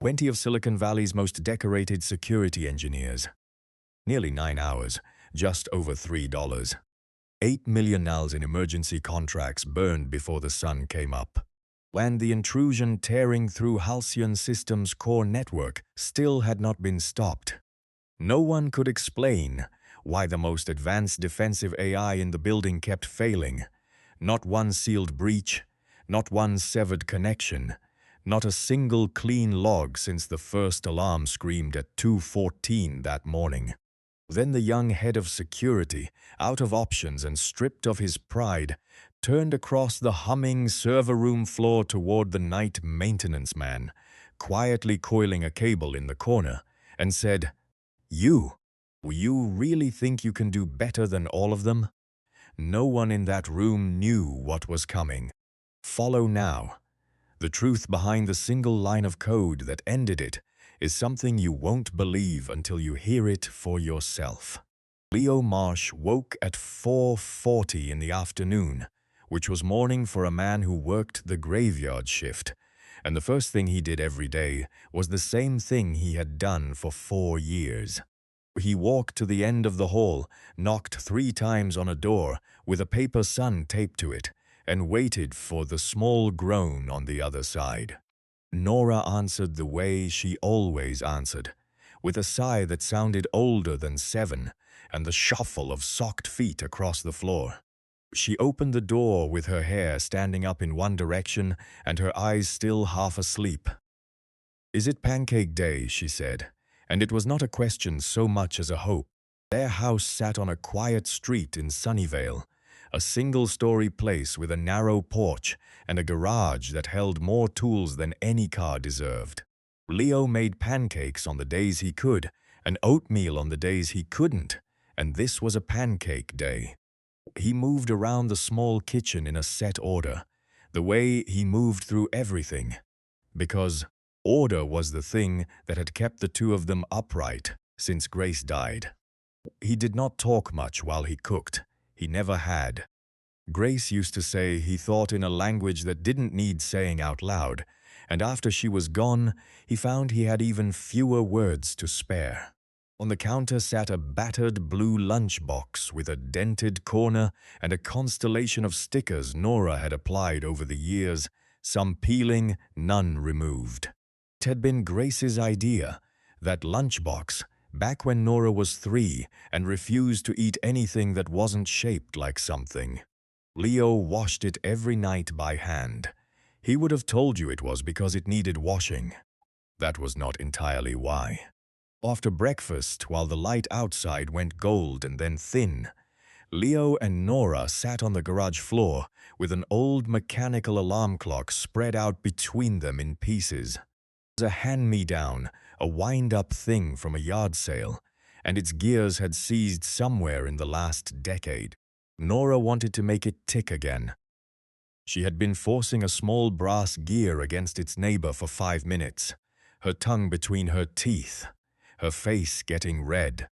20 of Silicon Valley's most decorated security engineers. Nearly 9 hours, just over $3. 8 million nals in emergency contracts burned before the sun came up. And the intrusion tearing through Halcyon Systems' core network still had not been stopped. No one could explain why the most advanced defensive AI in the building kept failing. Not one sealed breach, not one severed connection, not a single clean log since the first alarm screamed at 2:14 that morning. Then the young head of security, out of options and stripped of his pride, turned across the humming server room floor toward the night maintenance man, quietly coiling a cable in the corner, and said, "You really think you can do better than all of them?" No one in that room knew what was coming. Follow now. The truth behind the single line of code that ended it is something you won't believe until you hear it for yourself. Leo Marsh woke at 4:40 in the afternoon, which was morning for a man who worked the graveyard shift, and the first thing he did every day was the same thing he had done for 4 years. He walked to the end of the hall, knocked 3 times on a door with a paper sun taped to it, and waited for the small groan on the other side. Nora answered the way she always answered, with a sigh that sounded older than 7 and the shuffle of socked feet across the floor. She opened the door with her hair standing up in one direction and her eyes still half asleep. "Is it pancake day?" she said, and it was not a question so much as a hope. Their house sat on a quiet street in Sunnyvale, a single-story place with a narrow porch and a garage that held more tools than any car deserved. Leo made pancakes on the days he could, and oatmeal on the days he couldn't, and this was a pancake day. He moved around the small kitchen in a set order, the way he moved through everything, because order was the thing that had kept the two of them upright since Grace died. He did not talk much while he cooked. He never had. Grace used to say he thought in a language that didn't need saying out loud, and after she was gone, he found he had even fewer words to spare. On the counter sat a battered blue lunchbox with a dented corner and a constellation of stickers Nora had applied over the years, some peeling, none removed. It had been Grace's idea, that lunchbox, back when Nora was 3 and refused to eat anything that wasn't shaped like something. Leo washed it every night by hand. He would have told you it was because it needed washing. That was not entirely why. After breakfast, while the light outside went gold and then thin, Leo and Nora sat on the garage floor with an old mechanical alarm clock spread out between them in pieces. It was a hand-me-down, a wind-up thing from a yard sale, and its gears had seized somewhere in the last decade. Nora wanted to make it tick again. She had been forcing a small brass gear against its neighbor for 5 minutes, her tongue between her teeth, her face getting red.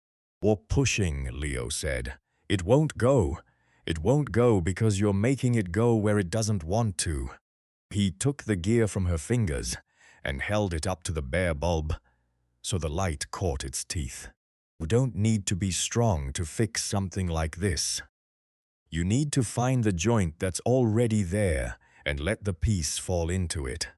"Or pushing," Leo said. "It won't go. It won't go because you're making it go where it doesn't want to." He took the gear from her fingers and held it up to the bare bulb, so the light caught its teeth. "You don't need to be strong to fix something like this. You need to find the joint that's already there and let the piece fall into it."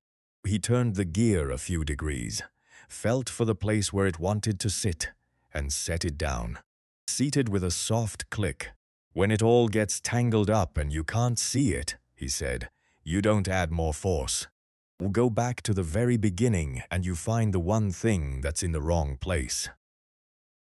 He turned the gear a few degrees, felt for the place where it wanted to sit, and set it down. Seated with a soft click. "When it all gets tangled up and you can't see it," he said, "you don't add more force. We'll go back to the very beginning and you find the one thing that's in the wrong place."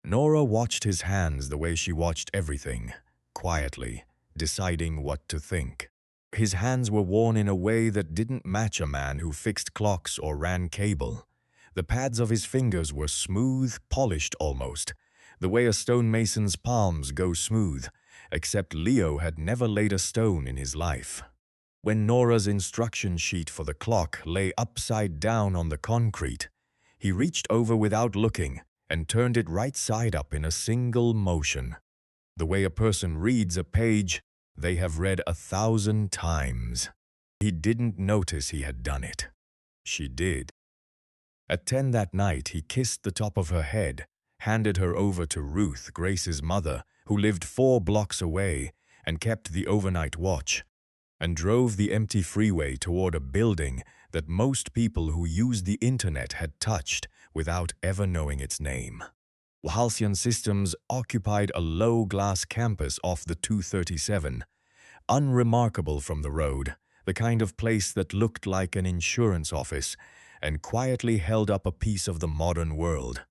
Nora watched his hands the way she watched everything, quietly, deciding what to think. His hands were worn in a way that didn't match a man who fixed clocks or ran cable. The pads of his fingers were smooth, polished almost, the way a stonemason's palms go smooth, except Leo had never laid a stone in his life. When Nora's instruction sheet for the clock lay upside down on the concrete, he reached over without looking and turned it right side up in a single motion. The way a person reads a page they have read 1,000 times. He didn't notice he had done it. She did. At 10 that night, he kissed the top of her head, handed her over to Ruth, Grace's mother, who lived 4 blocks away and kept the overnight watch, and drove the empty freeway toward a building that most people who used the internet had touched without ever knowing its name. Halcyon Systems occupied a low-glass campus off the 237, unremarkable from the road, the kind of place that looked like an insurance office and quietly held up a piece of the modern world.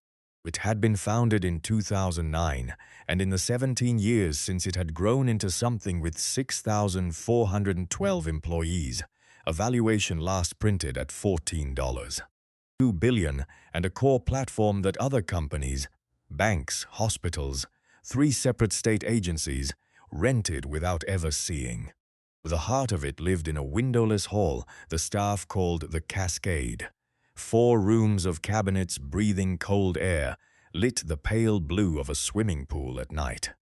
It had been founded in 2009, and in the 17 years since it had grown into something with 6,412 employees, a valuation last printed at $14. $2 billion, and a core platform that other companies, banks, hospitals, 3 separate state agencies, rented without ever seeing. The heart of it lived in a windowless hall the staff called the Cascade. 4 rooms of cabinets breathing cold air lit the pale blue of a swimming pool at night.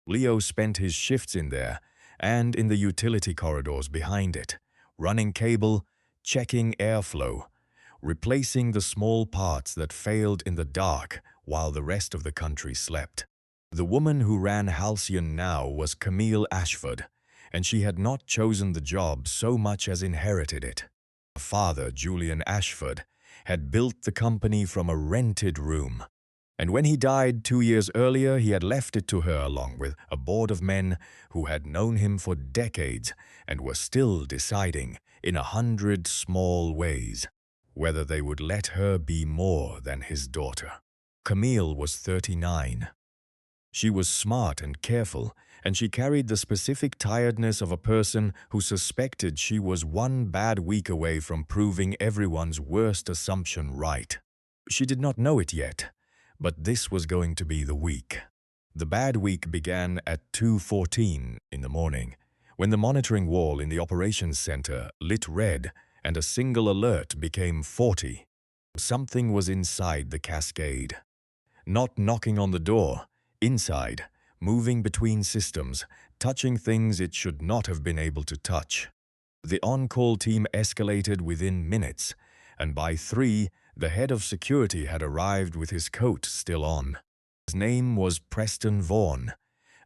Leo spent his shifts in there and in the utility corridors behind it, running cable, checking airflow, replacing the small parts that failed in the dark while the rest of the country slept. The woman who ran Halcyon now was Camille Ashford, and she had not chosen the job so much as inherited it. Her father, Julian Ashford, had built the company from a rented room, and when he died 2 years earlier, he had left it to her along with a board of men who had known him for decades and were still deciding, in 100 small ways, whether they would let her be more than his daughter. Camille was 39. She was smart and careful, and she carried the specific tiredness of a person who suspected she was 1 bad week away from proving everyone's worst assumption right. She did not know it yet, but this was going to be the week. The bad week began at 2:14 in the morning, when the monitoring wall in the operations center lit red and a single alert became 40. Something was inside the Cascade. Not knocking on the door, inside, moving between systems, touching things it should not have been able to touch. The on-call team escalated within minutes, and by 3, the head of security had arrived with his coat still on. His name was Preston Vaughan,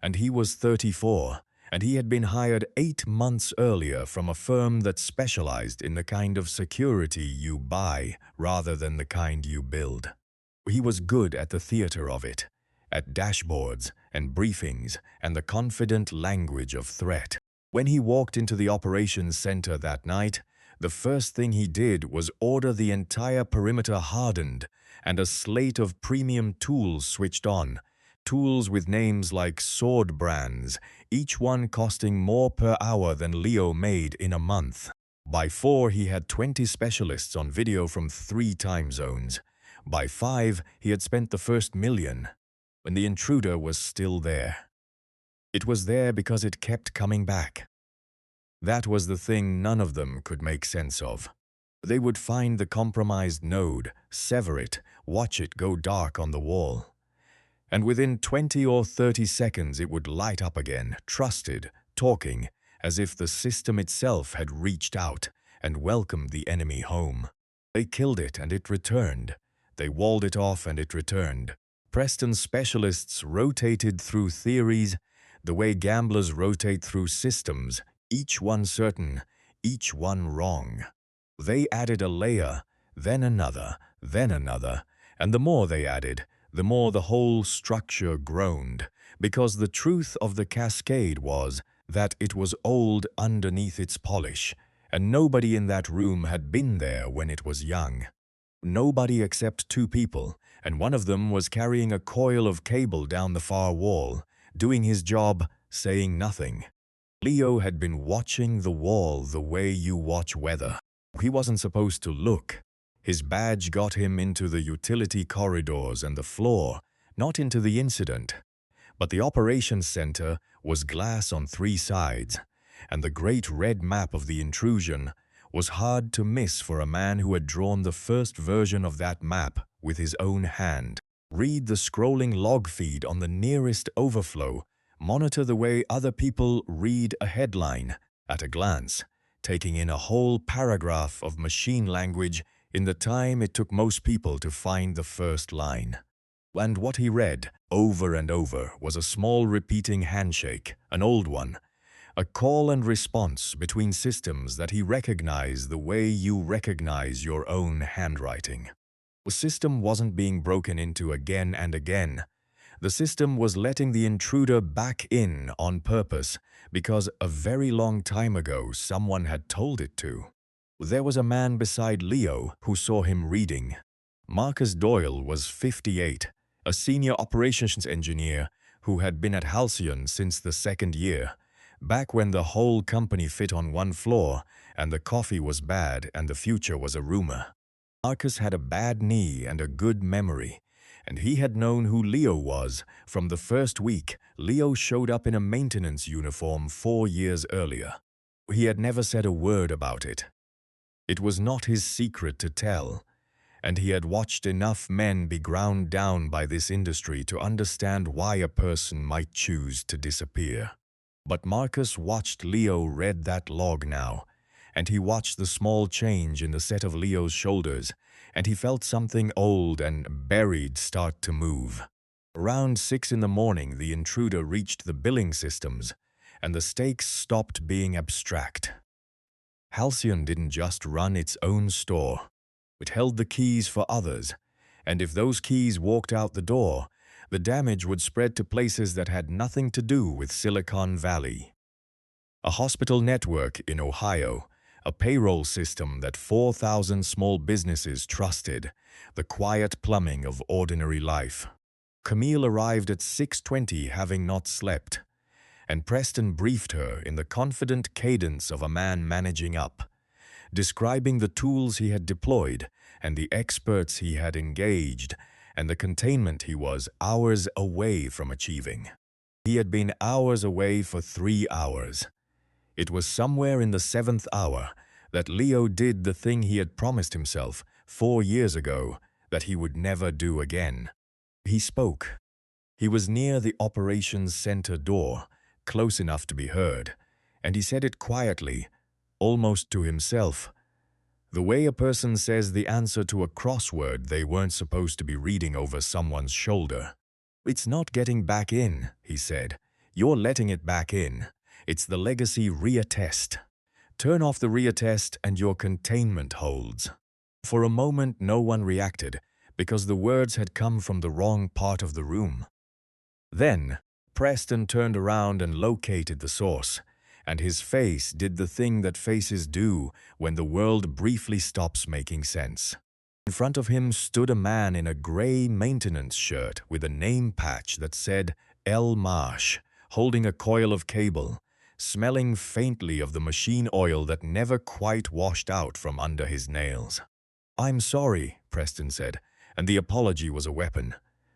and he was 34, and he had been hired 8 months earlier from a firm that specialized in the kind of security you buy rather than the kind you build. He was good at the theater of it, at dashboards and briefings and the confident language of threat. When he walked into the operations center that night, the first thing he did was order the entire perimeter hardened and a slate of premium tools switched on, tools with names like sword brands, each one costing more per hour than Leo made in a month. By 4, he had 20 specialists on video from 3 time zones. By 5, he had spent the first $1 million, when the intruder was still there. It was there because it kept coming back. That was the thing none of them could make sense of. They would find the compromised node, sever it, watch it go dark on the wall. And within 20 or 30 seconds it would light up again, trusted, talking, as if the system itself had reached out and welcomed the enemy home. They killed it and it returned. They walled it off and it returned. Preston's specialists rotated through theories the way gamblers rotate through systems, each one certain, each one wrong. They added a layer, then another, and the more they added, the more the whole structure groaned, because the truth of the Cascade was that it was old underneath its polish, and nobody in that room had been there when it was young. Nobody except 2 people, and one of them was carrying a coil of cable down the far wall, doing his job, saying nothing. Leo had been watching the wall the way you watch weather. He wasn't supposed to look. His badge got him into the utility corridors and the floor, not into the incident. But the operations center was glass on 3 sides, and the great red map of the intrusion was hard to miss for a man who had drawn the first version of that map with his own hand. Read the scrolling log feed on the nearest overflow, monitor the way other people read a headline at a glance, taking in a whole paragraph of machine language in the time it took most people to find the first line. And what he read, over and over, was a small repeating handshake, an old one, a call and response between systems that he recognized the way you recognize your own handwriting. The system wasn't being broken into again and again. The system was letting the intruder back in on purpose because a very long time ago someone had told it to. There was a man beside Leo who saw him reading. Marcus Doyle was 58, a senior operations engineer who had been at Halcyon since the second year, back when the whole company fit on one floor and the coffee was bad and the future was a rumor. Marcus had a bad knee and a good memory, and he had known who Leo was from the first week Leo showed up in a maintenance uniform 4 years earlier. He had never said a word about it. It was not his secret to tell, and he had watched enough men be ground down by this industry to understand why a person might choose to disappear. But Marcus watched Leo read that log now, and he watched the small change in the set of Leo's shoulders, and he felt something old and buried start to move. Around 6 in the morning, the intruder reached the billing systems, and the stakes stopped being abstract. Halcyon didn't just run its own store. It held the keys for others, and if those keys walked out the door, the damage would spread to places that had nothing to do with Silicon Valley. A hospital network in Ohio, a payroll system that 4,000 small businesses trusted, the quiet plumbing of ordinary life. Camille arrived at 6:20 having not slept, and Preston briefed her in the confident cadence of a man managing up, describing the tools he had deployed and the experts he had engaged and the containment he was hours away from achieving. He had been hours away for 3 hours. It was somewhere in the 7th hour that Leo did the thing he had promised himself 4 years ago that he would never do again. He spoke. He was near the operations center door, close enough to be heard, and he said it quietly, almost to himself. The way a person says the answer to a crossword they weren't supposed to be reading over someone's shoulder. "It's not getting back in," he said. "You're letting it back in. It's the legacy reattest. Turn off the reattest and your containment holds." For a moment no one reacted, because the words had come from the wrong part of the room. Then Preston turned around and located the source, and his face did the thing that faces do when the world briefly stops making sense. In front of him stood a man in a gray maintenance shirt with a name patch that said L. Marsh, holding a coil of cable, smelling faintly of the machine oil that never quite washed out from under his nails. "I'm sorry," Preston said, and the apology was a weapon.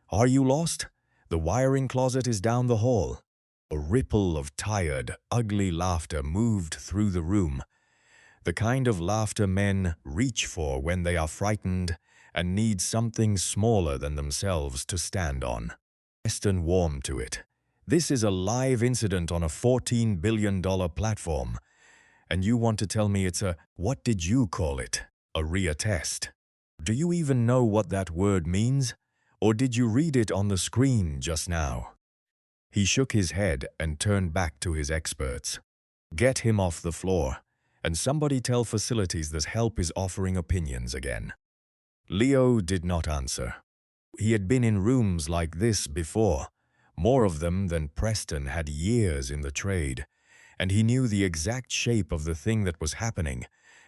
"Are you lost? The wiring closet is down the hall." A ripple of tired, ugly laughter moved through the room, the kind of laughter men reach for when they are frightened and need something smaller than themselves to stand on. Preston warmed to it. "This is a live incident on a $14 billion platform, and you want to tell me it's a, what did you call it, a reattest? Do you even know what that word means? Or did you read it on the screen just now?" He shook his head and turned back to his experts. "Get him off the floor, and somebody tell facilities that help is offering opinions again." Leo did not answer. He had been in rooms like this before, more of them than Preston had years in the trade, and he knew the exact shape of the thing that was happening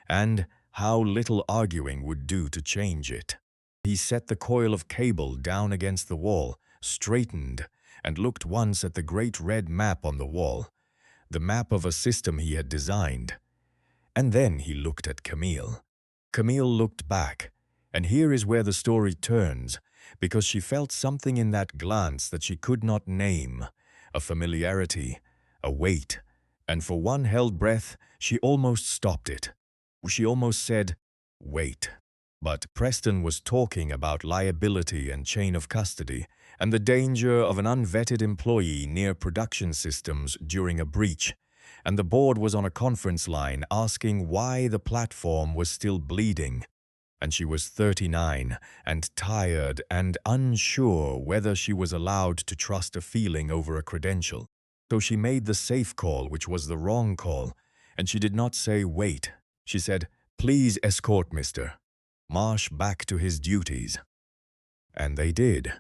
and how little arguing would do to change it. He set the coil of cable down against the wall, straightened, and looked once at the great red map on the wall, the map of a system he had designed. And then he looked at Camille. Camille looked back, and here is where the story turns, because she felt something in that glance that she could not name, a familiarity, a weight, and for one held breath, she almost stopped it. She almost said, "Wait." But Preston was talking about liability and chain of custody, and the danger of an unvetted employee near production systems during a breach, and the board was on a conference line asking why the platform was still bleeding. and she was 39 and tired and unsure whether she was allowed to trust a feeling over a credential. So she made the safe call, which was the wrong call, and she did not say, "Wait." She said, "Please escort Mr. Marsh back to his duties." And they did.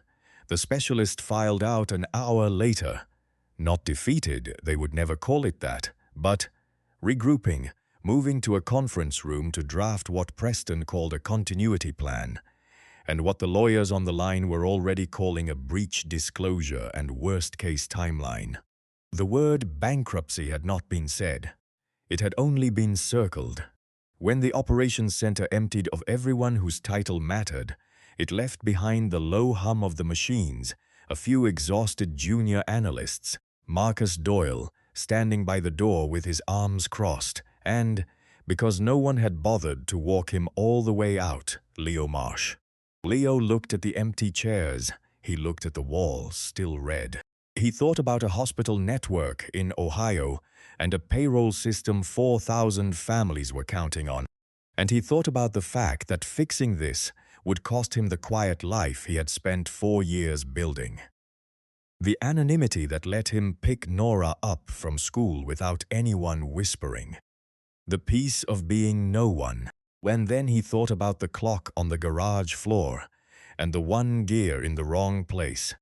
The specialist filed out an hour later. Not defeated, they would never call it that, but regrouping, moving to a conference room to draft what Preston called a continuity plan, and what the lawyers on the line were already calling a breach disclosure and worst-case timeline. The word bankruptcy had not been said. It had only been circled. When the operations center emptied of everyone whose title mattered, it left behind the low hum of the machines, a few exhausted junior analysts, Marcus Doyle, standing by the door with his arms crossed, and, because no one had bothered to walk him all the way out, Leo Marsh. Leo looked at the empty chairs. He looked at the wall, still red. He thought about a hospital network in Ohio and a payroll system 4,000 families were counting on. And he thought about the fact that fixing this would cost him the quiet life he had spent 4 years building. The anonymity that let him pick Nora up from school without anyone whispering. The peace of being no one. When then he thought about the clock on the garage floor and the one gear in the wrong place,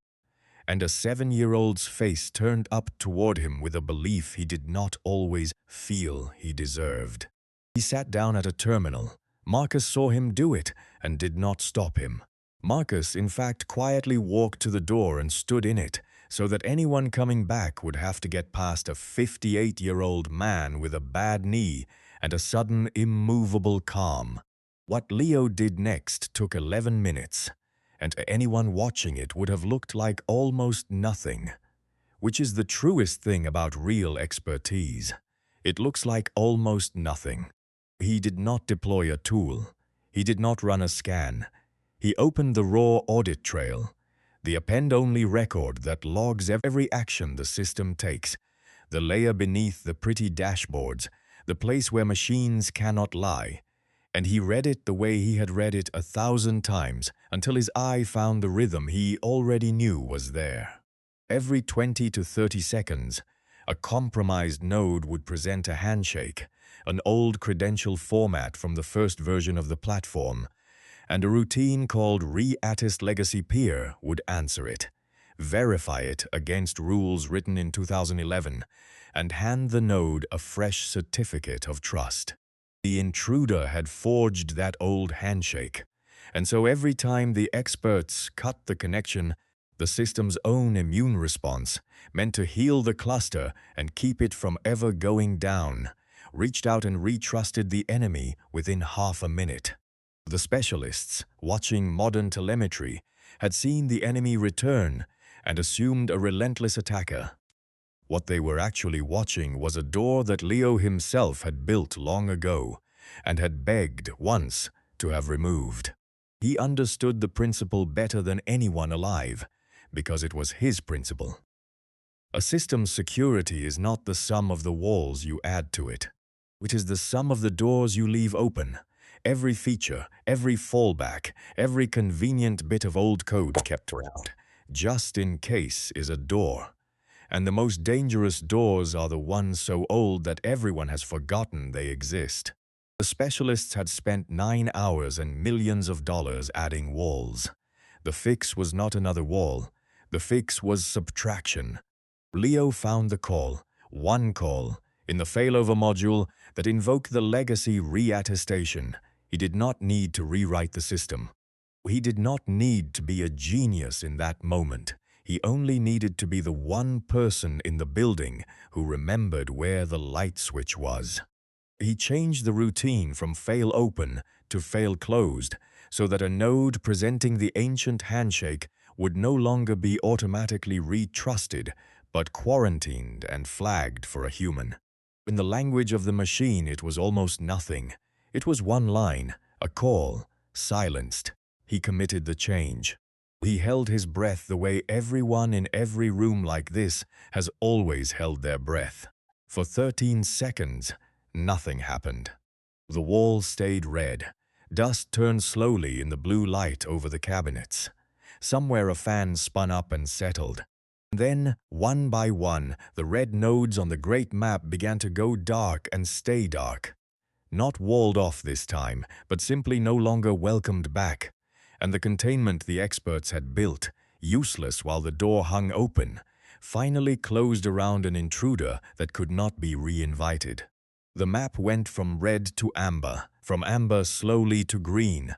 and a 7-year-old's face turned up toward him with a belief he did not always feel he deserved. He sat down at a terminal. Marcus saw him do it and did not stop him. Marcus, in fact, quietly walked to the door and stood in it, so that anyone coming back would have to get past a 58-year-old man with a bad knee and a sudden immovable calm. What Leo did next took 11 minutes, and to anyone watching it would have looked like almost nothing, which is the truest thing about real expertise. It looks like almost nothing. He did not deploy a tool. He did not run a scan. He opened the raw audit trail, the append-only record that logs every action the system takes, the layer beneath the pretty dashboards, the place where machines cannot lie. And he read it the way he had read it 1,000 times until his eye found the rhythm he already knew was there. Every 20 to 30 seconds, a compromised node would present a handshake, an old credential format from the first version of the platform, and a routine called Re-Attest Legacy Peer would answer it, verify it against rules written in 2011, and hand the node a fresh certificate of trust. The intruder had forged that old handshake, and so every time the experts cut the connection, the system's own immune response, meant to heal the cluster and keep it from ever going down, reached out and retrusted the enemy within half a minute. The specialists, watching modern telemetry, had seen the enemy return and assumed a relentless attacker. What they were actually watching was a door that Leo himself had built long ago and had begged once to have removed. He understood the principle better than anyone alive, because it was his principle. A system's security is not the sum of the walls you add to it. It is the sum of the doors you leave open. Every feature, every fallback, every convenient bit of old code kept around, just in case, is a door. And the most dangerous doors are the ones so old that everyone has forgotten they exist. The specialists had spent 9 hours and millions of dollars adding walls. The fix was not another wall. The fix was subtraction. Leo found the call, one call, in the failover module that invoked the legacy reattestation. He did not need to rewrite the system. He did not need to be a genius in that moment. He only needed to be the one person in the building who remembered where the light switch was. He changed the routine from fail open to fail closed so that a node presenting the ancient handshake would no longer be automatically retrusted, but quarantined and flagged for a human. In the language of the machine, it was almost nothing. It was one line, a call, silenced. He committed the change. He held his breath the way everyone in every room like this has always held their breath. For 13 seconds, nothing happened. The wall stayed red. Dust turned slowly in the blue light over the cabinets. Somewhere a fan spun up and settled. Then, one by one, the red nodes on the great map began to go dark and stay dark. Not walled off this time, but simply no longer welcomed back. And the containment the experts had built, useless while the door hung open, finally closed around an intruder that could not be re-invited. The map went from red to amber, from amber slowly to green.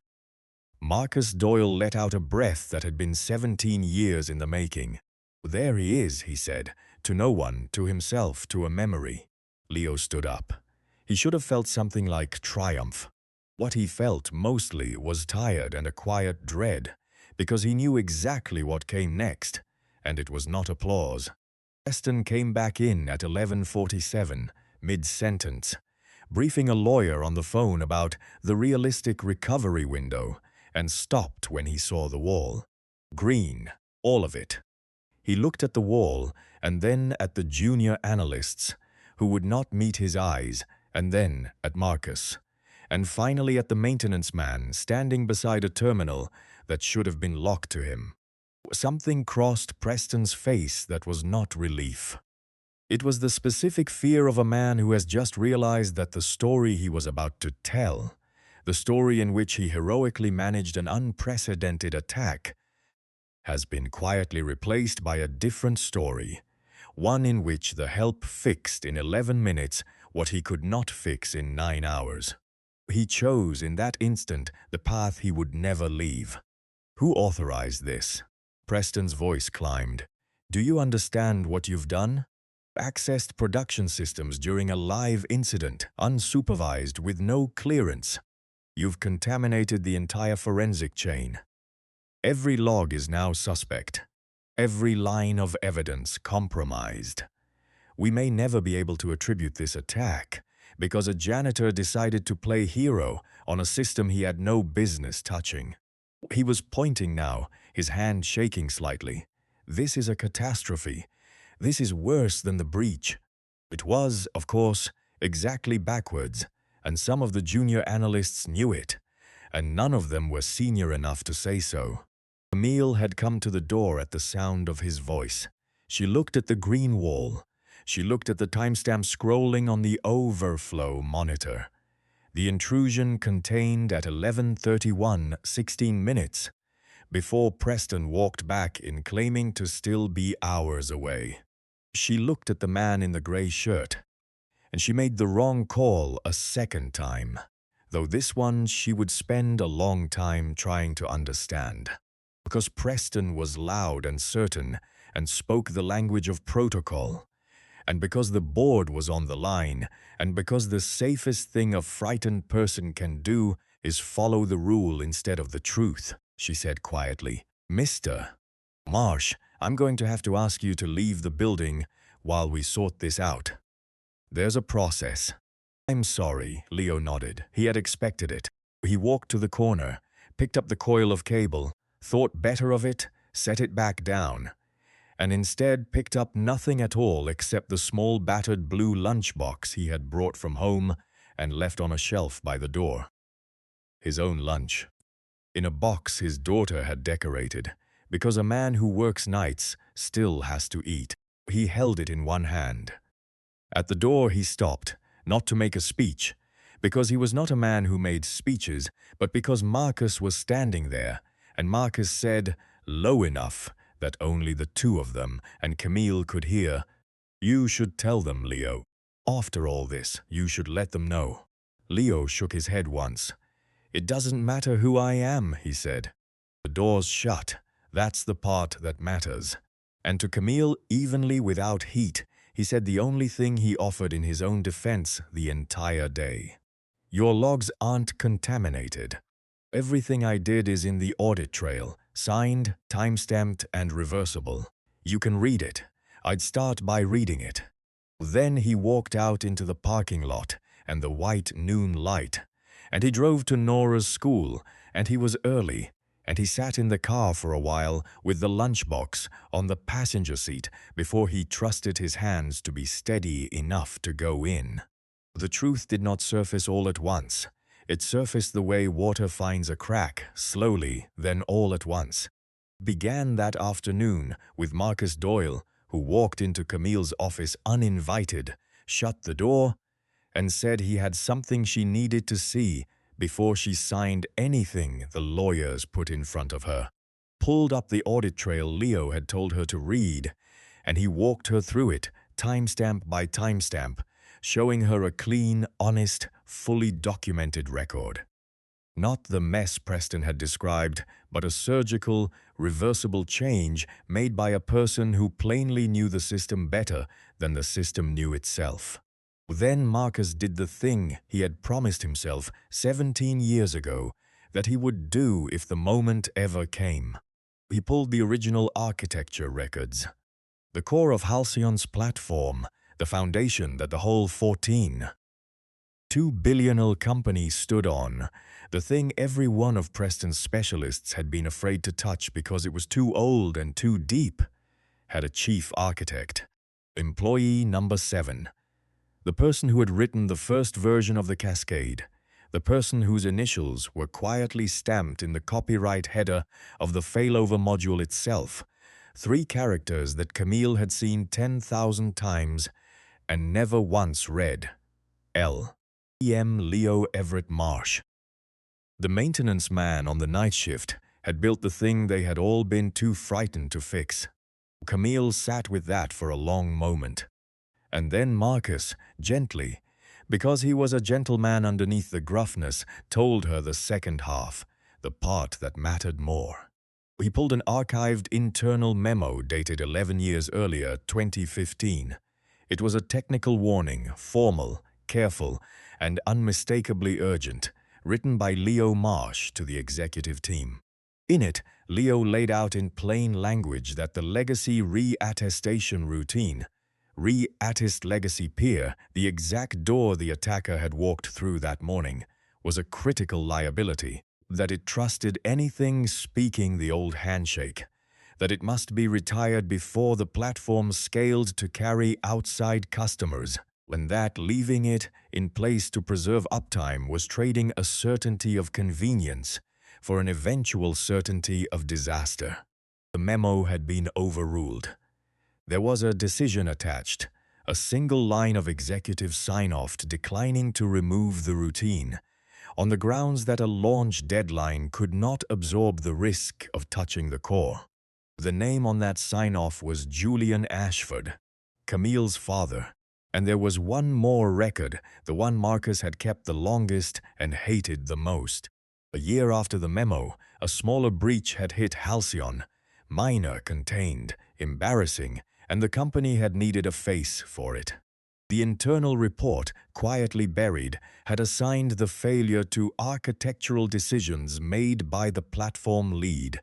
Marcus Doyle let out a breath that had been 17 years in the making. "There he is," he said, to no one, to himself, to a memory. Leo stood up. He should have felt something like triumph. What he felt mostly was tired and a quiet dread, because he knew exactly what came next, and it was not applause. Preston came back in at 11:47, mid-sentence, briefing a lawyer on the phone about the realistic recovery window, and stopped when he saw the wall. Green, all of it. He looked at the wall, and then at the junior analysts, who would not meet his eyes, and then at Marcus, and finally at the maintenance man standing beside a terminal that should have been locked to him. Something crossed Preston's face that was not relief. It was the specific fear of a man who has just realized that the story he was about to tell, the story in which he heroically managed an unprecedented attack, has been quietly replaced by a different story, one in which the help fixed in 11 minutes what he could not fix in 9 hours. He chose in that instant the path he would never leave. Who authorized this? Preston's voice climbed. Do you understand what you've done? Accessed production systems during a live incident, unsupervised, with no clearance. You've contaminated the entire forensic chain. Every log is now suspect. Every line of evidence compromised. We may never be able to attribute this attack because a janitor decided to play hero on a system he had no business touching. He was pointing now, his hand shaking slightly. This is a catastrophe. This is worse than the breach. It was, of course, exactly backwards, and some of the junior analysts knew it, and none of them were senior enough to say so. Camille had come to the door at the sound of his voice. She looked at the green wall. She looked at the timestamp scrolling on the overflow monitor. The intrusion contained at 11:31, 16 minutes, before Preston walked back in claiming to still be hours away. She looked at the man in the gray shirt, and she made the wrong call a second time, though this one she would spend a long time trying to understand. Because Preston was loud and certain and spoke the language of protocol, and because the board was on the line, and because the safest thing a frightened person can do is follow the rule instead of the truth, she said quietly, "Mr. Marsh, I'm going to have to ask you to leave the building while we sort this out. There's a process." "I'm sorry," Leo nodded. He had expected it. He walked to the corner, picked up the coil of cable, thought better of it, set it back down, and instead picked up nothing at all except the small battered blue lunchbox he had brought from home and left on a shelf by the door. His own lunch. In a box his daughter had decorated, because a man who works nights still has to eat. He held it in one hand. At the door he stopped, not to make a speech, because he was not a man who made speeches, but because Marcus was standing there, and Marcus said, low enough that only the two of them and Camille could hear, "You should tell them, Leo. After all this, you should let them know." Leo shook his head once. "It doesn't matter who I am," he said. "The door's shut. That's the part that matters." And to Camille, evenly without heat, he said the only thing he offered in his own defense the entire day. "Your logs aren't contaminated. Everything I did is in the audit trail, signed, time-stamped, and reversible. You can read it. I'd start by reading it." Then he walked out into the parking lot and the white noon light, and he drove to Nora's school, and he was early, and he sat in the car for a while with the lunchbox on the passenger seat before he trusted his hands to be steady enough to go in. The truth did not surface all at once. It surfaced the way water finds a crack, slowly, then all at once. Began that afternoon with Marcus Doyle, who walked into Camille's office uninvited, shut the door, and said he had something she needed to see before she signed anything the lawyers put in front of her. Pulled up the audit trail Leo had told her to read, and he walked her through it, timestamp by timestamp, showing her a clean, honest, fully documented record. Not the mess Preston had described, but a surgical, reversible change made by a person who plainly knew the system better than the system knew itself. Then Marcus did the thing he had promised himself 17 years ago that he would do if the moment ever came. He pulled the original architecture records. The core of Halcyon's platform, the foundation that the whole 2 billion company stood on, the thing every one of Preston's specialists had been afraid to touch because it was too old and too deep, had a chief architect. Employee number 7. The person who had written the first version of the Cascade, the person whose initials were quietly stamped in the copyright header of the failover module itself, 3 characters that Camille had seen 10,000 times and never once read. L. E.M. Leo Everett Marsh. The maintenance man on the night shift had built the thing they had all been too frightened to fix. Camille sat with that for a long moment. And then Marcus, gently, because he was a gentleman underneath the gruffness, told her the second half, the part that mattered more. He pulled an archived internal memo dated 11 years earlier, 2015. It was a technical warning, formal, careful, and unmistakably urgent, written by Leo Marsh to the executive team. In it, Leo laid out in plain language that the legacy re-attestation routine, re-attest legacy peer, the exact door the attacker had walked through that morning, was a critical liability, that it trusted anything speaking the old handshake, that it must be retired before the platform scaled to carry outside customers, when that leaving it in place to preserve uptime was trading a certainty of convenience for an eventual certainty of disaster. The memo had been overruled. There was a decision attached, a single line of executive sign-off declining to remove the routine, on the grounds that a launch deadline could not absorb the risk of touching the core. The name on that sign-off was Julian Ashford, Camille's father, and there was one more record, the one Marcus had kept the longest and hated the most. A year after the memo, a smaller breach had hit Halcyon, minor, contained, embarrassing, and the company had needed a face for it. The internal report, quietly buried, had assigned the failure to architectural decisions made by the platform lead.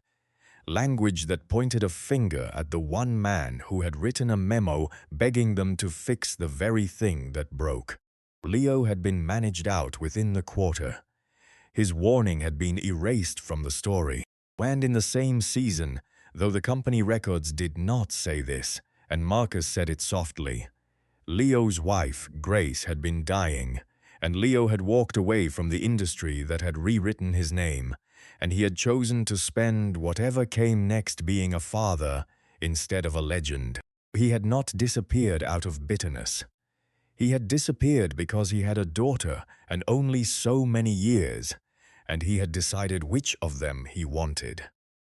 Language that pointed a finger at the one man who had written a memo begging them to fix the very thing that broke. Leo had been managed out within the quarter. His warning had been erased from the story. And in the same season, though the company records did not say this, and Marcus said it softly, Leo's wife, Grace, had been dying, and Leo had walked away from the industry that had rewritten his name, and he had chosen to spend whatever came next being a father instead of a legend. He had not disappeared out of bitterness. He had disappeared because he had a daughter and only so many years, and he had decided which of them he wanted.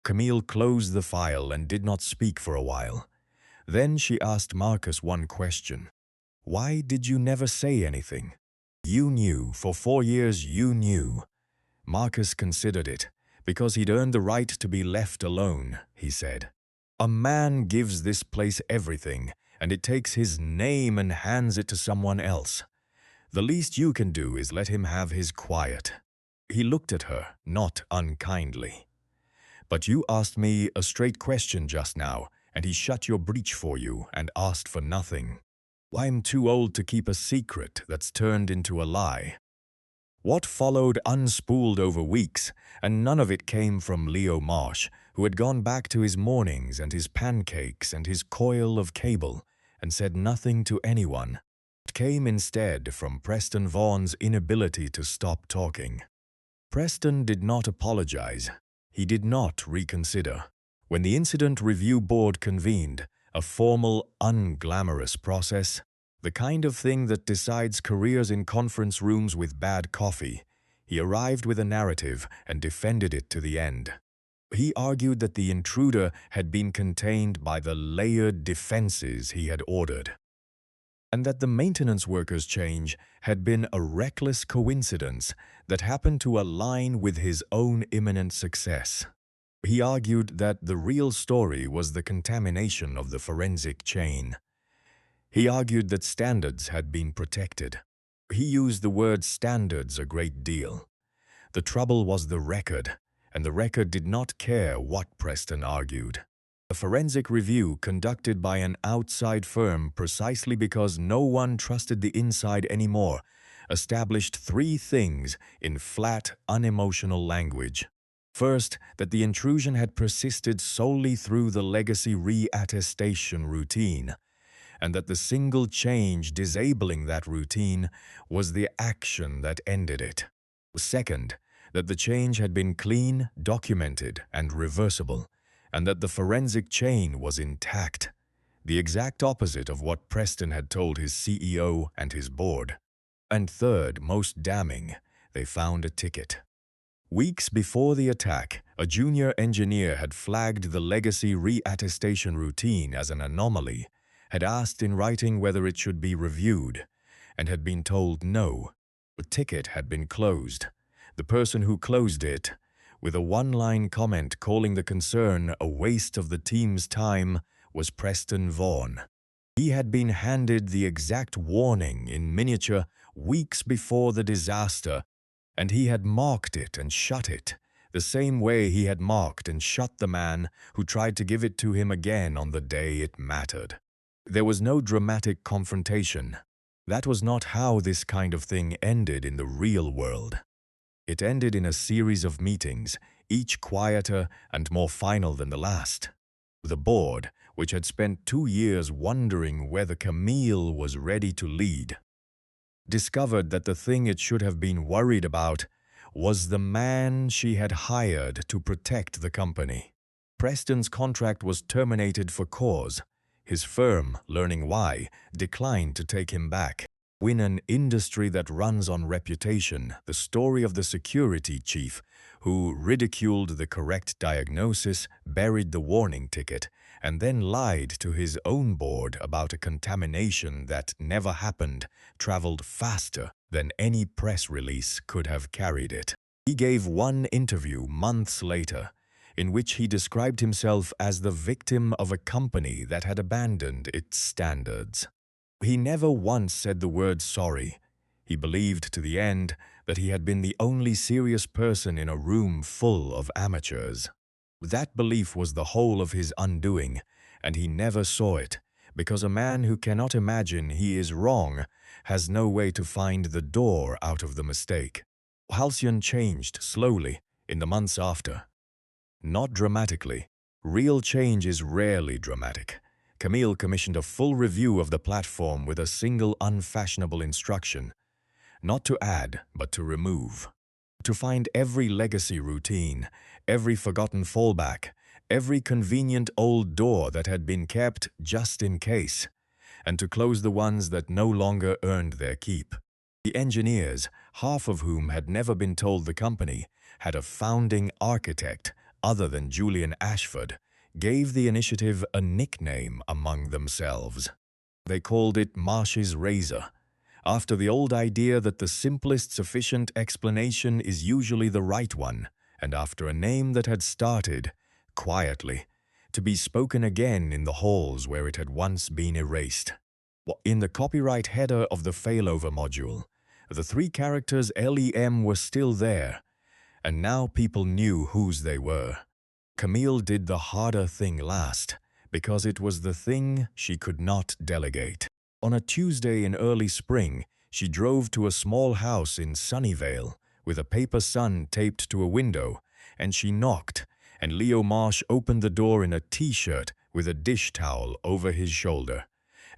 Camille closed the file and did not speak for a while. Then she asked Marcus one question. Why did you never say anything? You knew, for 4 years you knew. Marcus considered it, because he'd earned the right to be left alone, he said. A man gives this place everything, and it takes his name and hands it to someone else. The least you can do is let him have his quiet. He looked at her, not unkindly. But you asked me a straight question just now, and he shut your breach for you and asked for nothing. I'm too old to keep a secret that's turned into a lie. What followed unspooled over weeks, and none of it came from Leo Marsh, who had gone back to his mornings and his pancakes and his coil of cable, and said nothing to anyone. It came instead from Preston Vaughan's inability to stop talking. Preston did not apologize. He did not reconsider. When the incident review board convened, a formal, unglamorous process, the kind of thing that decides careers in conference rooms with bad coffee, he arrived with a narrative and defended it to the end. He argued that the intruder had been contained by the layered defenses he had ordered, and that the maintenance workers' change had been a reckless coincidence that happened to align with his own imminent success. He argued that the real story was the contamination of the forensic chain. He argued that standards had been protected. He used the word standards a great deal. The trouble was the record, and the record did not care what Preston argued. A forensic review conducted by an outside firm precisely because no one trusted the inside anymore established three things in flat, unemotional language. First, that the intrusion had persisted solely through the legacy reattestation routine, and that the single change disabling that routine was the action that ended it. Second, that the change had been clean, documented, and reversible, and that the forensic chain was intact, the exact opposite of what Preston had told his CEO and his board. And third, most damning, they found a ticket. Weeks before the attack, a junior engineer had flagged the legacy reattestation routine as an anomaly, had asked in writing whether it should be reviewed, and had been told no. The ticket had been closed. The person who closed it, with a one-line comment calling the concern a waste of the team's time, was Preston Vaughan. He had been handed the exact warning in miniature weeks before the disaster, and he had marked it and shut it, the same way he had marked and shut the man who tried to give it to him again on the day it mattered. There was no dramatic confrontation. That was not how this kind of thing ended in the real world. It ended in a series of meetings, each quieter and more final than the last. The board, which had spent 2 years wondering whether Camille was ready to lead, discovered that the thing it should have been worried about was the man she had hired to protect the company. Preston's contract was terminated for cause. His firm, learning why, declined to take him back. In an industry that runs on reputation, the story of the security chief who ridiculed the correct diagnosis, buried the warning ticket, and then lied to his own board about a contamination that never happened, traveled faster than any press release could have carried it. He gave one interview months later, in which he described himself as the victim of a company that had abandoned its standards. He never once said the word sorry. He believed to the end that he had been the only serious person in a room full of amateurs. That belief was the whole of his undoing, and he never saw it, because a man who cannot imagine he is wrong has no way to find the door out of the mistake. Halcyon changed slowly in the months after. Not dramatically. Real change is rarely dramatic. Camille commissioned a full review of the platform with a single unfashionable instruction: not to add, but to remove. To find every legacy routine, every forgotten fallback, every convenient old door that had been kept just in case, and to close the ones that no longer earned their keep. The engineers, half of whom had never been told the company, had a founding architect other than Julian Ashford, gave the initiative a nickname among themselves. They called it Marsh's Razor, after the old idea that the simplest sufficient explanation is usually the right one, and after a name that had started, quietly, to be spoken again in the halls where it had once been erased. In the copyright header of the failover module, the 3 characters LEM were still there, and now people knew whose they were. Camille did the harder thing last, because it was the thing she could not delegate. On a Tuesday in early spring, she drove to a small house in Sunnyvale with a paper sun taped to a window, and she knocked, and Leo Marsh opened the door in a t-shirt with a dish towel over his shoulder,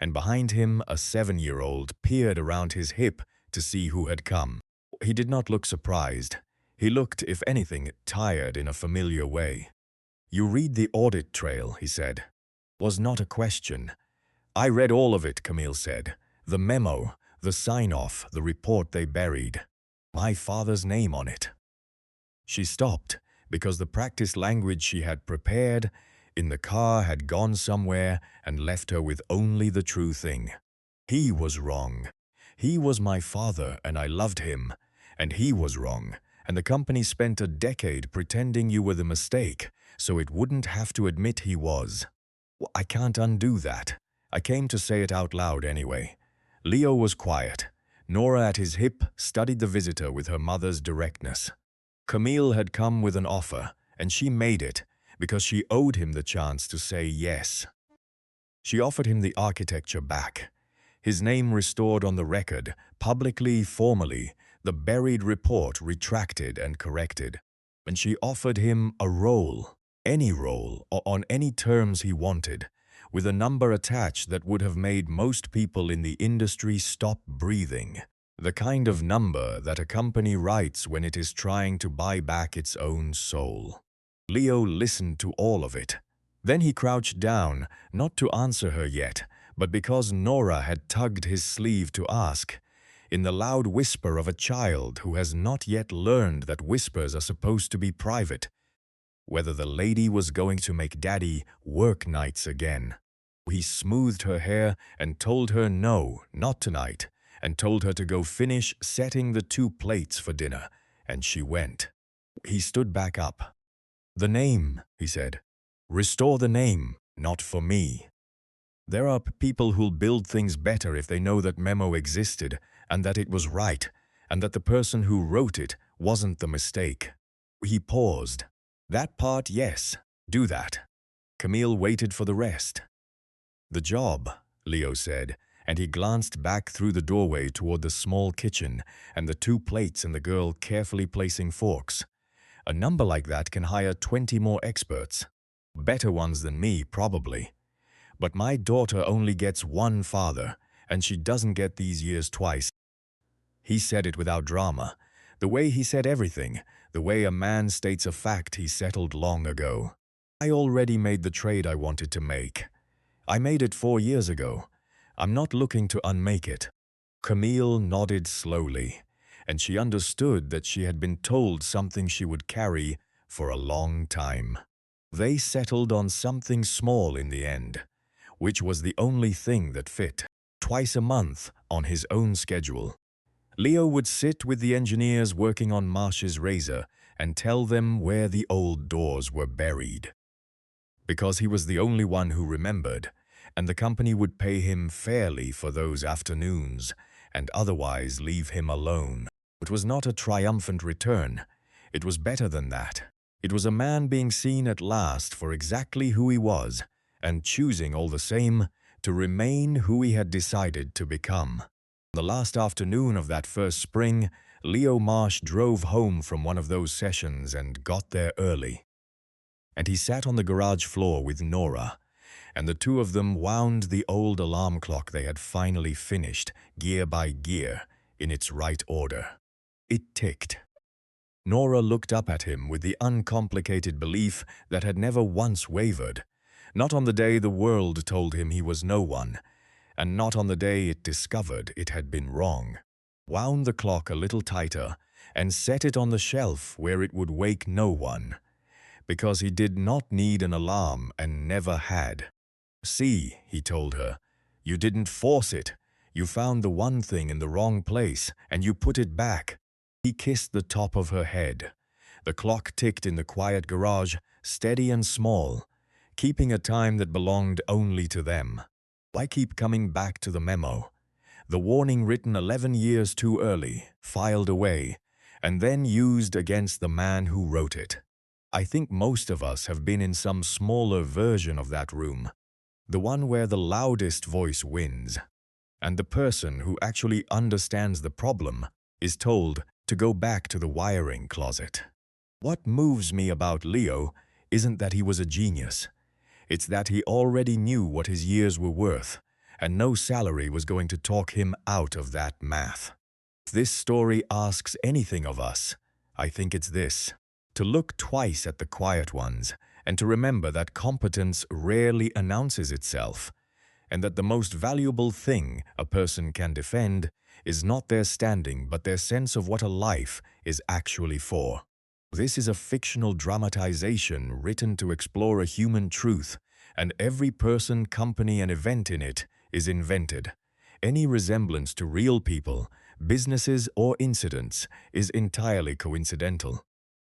and behind him a 7-year-old peered around his hip to see who had come. He did not look surprised. He looked, if anything, tired in a familiar way. "You read the audit trail," he said. Was not a question. "I read all of it," Camille said. "The memo, the sign-off, the report they buried. My father's name on it." She stopped, because the practice language she had prepared in the car had gone somewhere and left her with only the true thing. He was wrong. He was my father, and I loved him. And he was wrong, and the company spent a decade pretending you were the mistake, so it wouldn't have to admit he was. Well, I can't undo that. I came to say it out loud anyway. Leo was quiet. Nora at his hip studied the visitor with her mother's directness. Camille had come with an offer, and she made it, because she owed him the chance to say yes. She offered him the architecture back. His name restored on the record, publicly, formally, the buried report retracted and corrected. And she offered him a role, any role, or on any terms he wanted, with a number attached that would have made most people in the industry stop breathing. The kind of number that a company writes when it is trying to buy back its own soul. Leo listened to all of it. Then he crouched down, not to answer her yet, but because Nora had tugged his sleeve to ask, in the loud whisper of a child who has not yet learned that whispers are supposed to be private, whether the lady was going to make Daddy work nights again. He smoothed her hair and told her no, not tonight, and told her to go finish setting the 2 plates for dinner, and she went. He stood back up. "The name," he said. "Restore the name, not for me. There are people who'll build things better if they know that memo existed, and that it was right, and that the person who wrote it wasn't the mistake." He paused. "That part, yes. Do that." Camille waited for the rest. "The job," Leo said, and he glanced back through the doorway toward the small kitchen and the 2 plates and the girl carefully placing forks. "A number like that can hire 20 more experts. Better ones than me, probably. But my daughter only gets 1 father, and she doesn't get these years twice." He said it without drama, the way he said everything, the way a man states a fact he settled long ago. "I already made the trade I wanted to make. I made it 4 years ago. I'm not looking to unmake it." Camille nodded slowly, and she understood that she had been told something she would carry for a long time. They settled on something small in the end, which was the only thing that fit. Twice a month, on his own schedule, Leo would sit with the engineers working on Marsh's razor and tell them where the old doors were buried. Because he was the only one who remembered, and the company would pay him fairly for those afternoons and otherwise leave him alone. It was not a triumphant return. It was better than that. It was a man being seen at last for exactly who he was, and choosing all the same to remain who he had decided to become. The last afternoon of that first spring, Leo Marsh drove home from one of those sessions and got there early. And he sat on the garage floor with Nora, and the 2 of them wound the old alarm clock they had finally finished, gear by gear, in its right order. It ticked. Nora looked up at him with the uncomplicated belief that had never once wavered, not on the day the world told him he was no one, and not on the day it discovered it had been wrong. Wound the clock a little tighter and set it on the shelf where it would wake no one, because he did not need an alarm and never had. "See," he told her, "you didn't force it. You found the one thing in the wrong place, and you put it back." He kissed the top of her head. The clock ticked in the quiet garage, steady and small, keeping a time that belonged only to them. Why keep coming back to the memo? The warning written 11 years too early, filed away, and then used against the man who wrote it. I think most of us have been in some smaller version of that room, the one where the loudest voice wins, and the person who actually understands the problem is told to go back to the wiring closet. What moves me about Leo isn't that he was a genius. It's that he already knew what his years were worth, and no salary was going to talk him out of that math. If this story asks anything of us, I think it's this: to look twice at the quiet ones and to remember that competence rarely announces itself, and that the most valuable thing a person can defend is not their standing but their sense of what a life is actually for. This is a fictional dramatization written to explore a human truth, and every person, company, and event in it is invented. Any resemblance to real people, businesses, or incidents is entirely coincidental.